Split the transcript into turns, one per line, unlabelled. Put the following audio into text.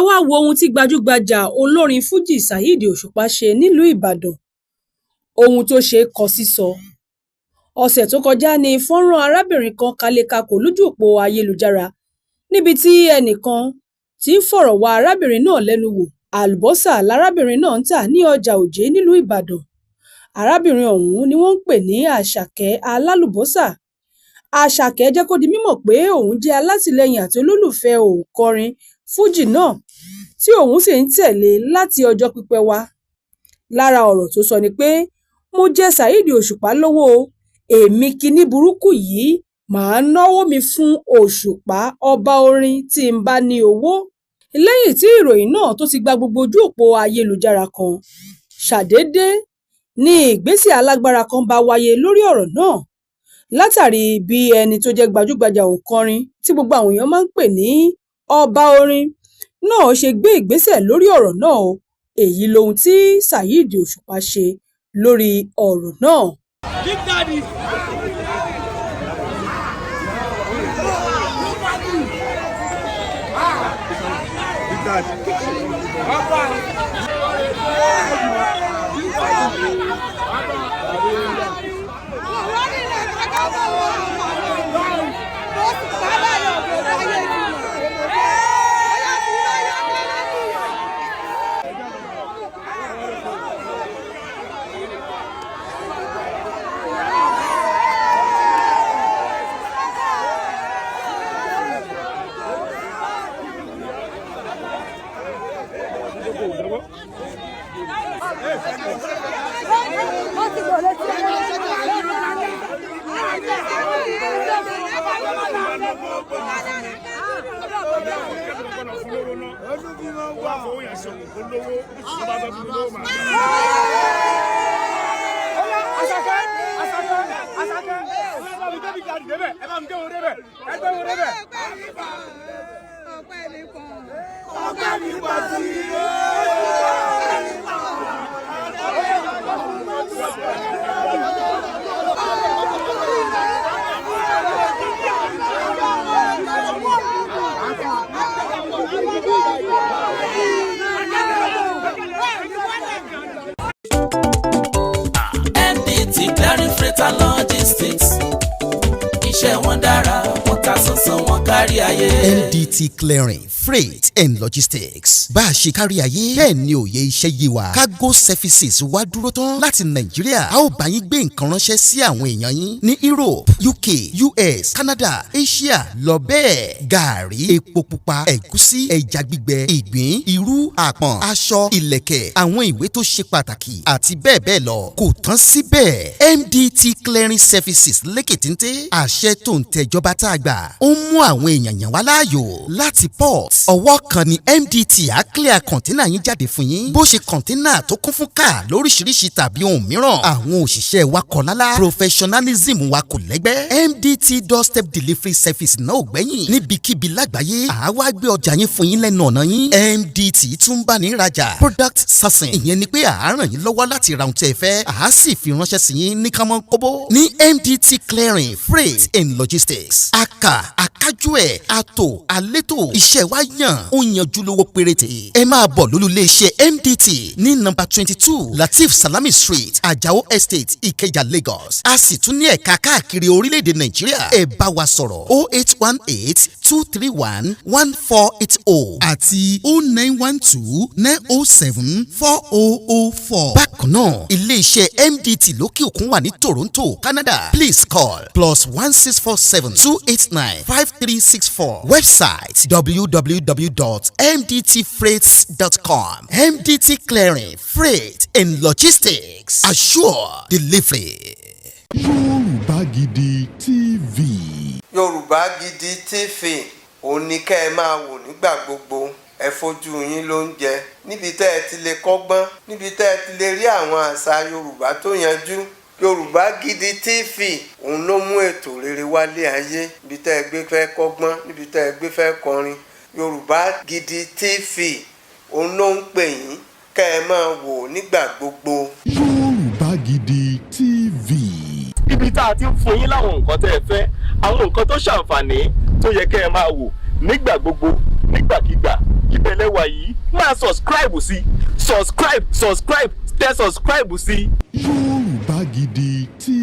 wá wo ohun tí gbajúgbajà olórin fújì Saheed Òṣùpá ṣe nílùú Ìbàdàn, ohun tó ṣe kọ sísọ. Ọ̀sẹ̀ tó kọjá ni fọ́nrán arábìnrin kan kalẹ̀kakò lójú òpó ayélujára níbi tí ẹnìkan ti ń fọ̀rọ̀ wá arábìnrin náà lẹ́nu wò. Àlùbọ́sà lárábìnrin náà ń tà ní ọjà Òjé nílùú Ìbàdàn. Arábìnrin ọ̀hún ni wọ́n ń pè ní Asake Alalubosa. Asake jẹ́ kó di mímọ̀ pé òun jẹ́ alátìlẹyìn àti olólùfẹ́ òǹkọrin fújì náà tí òun sì ń tẹ̀lé láti ọjọ́ pípẹ́ wá. Lára ọ̀rọ̀ tó sọ ni pé, mo jẹ Saheed Òṣùpá lówó, èmi kiní burúkú yìí màá náwó mi fún Òṣùpá ọba orin tí n bá ní owó. Lẹ́yìn tí ìròyìn náà tó ti gba gbogbo ojú òpó ayélujára kan, ṣàdédé ní ìgbésẹ̀ alágbára kan bá wáyé lórí ọ̀rọ̀ náà látàrí bí ẹni tó jẹ́ gbajúgbajà òǹkọrin tí gbogbo àwọn èèyàn máa ń pè ní ọba orin náà ṣe gbé ìgbésẹ̀ lórí ọ̀rọ̀ náà o. Èyí lohun tí Saheed Òṣùpá ṣe lórí ọ̀rọ̀ náà.
Big Daddy. Big Daddy.
Logistics iṣẹ́ wọn dára wọ́n ta sánsán wọn kárí ayé.
MDT Clearing Freight and Logistics bá a ṣe kárí ayé bẹ́ẹ̀ ni òye iṣẹ́ yé wa. Cargo services wá dúró tán láti Nàìjíríà. A ó bá yín gbé nǹkan ránṣẹ́ sí àwọn èèyàn yín ní Europe, UK, US, Canada, Asia lọ bẹ́ẹ̀. Gààrí, epo pupa, ẹ̀gúsí, ẹja gbígbẹ, ìgbín, irú, àpọ̀n, aṣọ, ìlẹ̀kẹ̀, àwọn ìwé tó ṣe pàtàkì àti bẹ́ẹ̀ bẹ́ẹ̀ lọ. Kò tán síbẹ̀. MDT Clearing Services lékè téńté. Àṣẹ tó ń tẹjọba tá a gbà. Ó ń mú àwọn èèyàn yàn wá láàyò láti port. Ọwọ́ kan ni MDT á clear kọ̀ńténà yín jáde fún yín. Bó ṣe kọ̀ńténà tó kún fún káà lóríṣiríṣi tàbí ohun mìíràn. Àwọn òṣìṣẹ́ wa kọ̀ lálá. Professionalism wa kò lẹ́gbẹ́. MDT doorstep delivery service náà ò gbẹ́yìn. Níbikíbi lágbàáyé, àwa gbé ọjà yín fún yín lẹ́nu ọ̀nà yín. MDT tún bá ní rajà. Product sourcing. Ìyẹn ni pé à á ràn yín lọ́wọ́ láti ra ohun tí ẹ fẹ́. À á sì fi ránṣẹ́ sí yín ní kámọ́ kóbó. Ní MDT Clearing Freight and Logistics. Akájú ẹ̀, àtò, àlétò. Iṣẹ́ wa yàn, ó yanjú lówó péréte. Ẹ máa bọ̀ lólulẹ̀ iṣẹ́ MDT ní nọ́mbà 22 Latif Salami Street, Ajao Estate, Ìkẹjà, Lagos. A sì tún ní ẹ̀ka káàkiri orílẹ̀-èdè Nàìjíríà. Ẹ bá wa sọ̀rọ̀ 0818-231-1480 àti 0912-907-4004. Bákan náà, ilé-iṣẹ́ MDT lókè òkun wà ní Toronto, Canada. Please call +1647-289-5364. Website www.mdtfreights.com. MDT Clearing, Freight and Logistics. Assure delivery.
Yorùbá Gidi TV.
Yorùbá Gidi TV òun ni kẹ́ ẹ máa wò nígbà gbogbo. Ẹ fojú yín ló ń jẹ níbi tẹ́ ẹ ti lè kọ́gbọ́n, níbi tẹ́ ẹ ti lè rí àwọn àṣà Yorùbá tó yanjú. Yorùbá Gidi TV òun ló mú ètò rere wálé ayé, níbi tẹ́ ẹ gbé fẹ́ kọ́gbọ́n, níbi tẹ́ ẹ gbé fẹ́ kọrin. Yorùbá Gidi TV òun ló ń pè yín kẹ́ ẹ máa wò nígbà gbogbo.
Yorùbá Gidi TV.
Ibi tá a ti ń fún yín láwọn nǹkan tẹ́ ẹ fẹ́, àwọn nǹkan tó ṣàǹfààní tó yẹ kẹ́ ẹ máa wò nígbà gbogbo, nígbàkigbà, ibẹ̀ lẹ́wà yìí máa subscribe sí subscribe tẹ subscribe sí.
Yorùbá Gidi TV.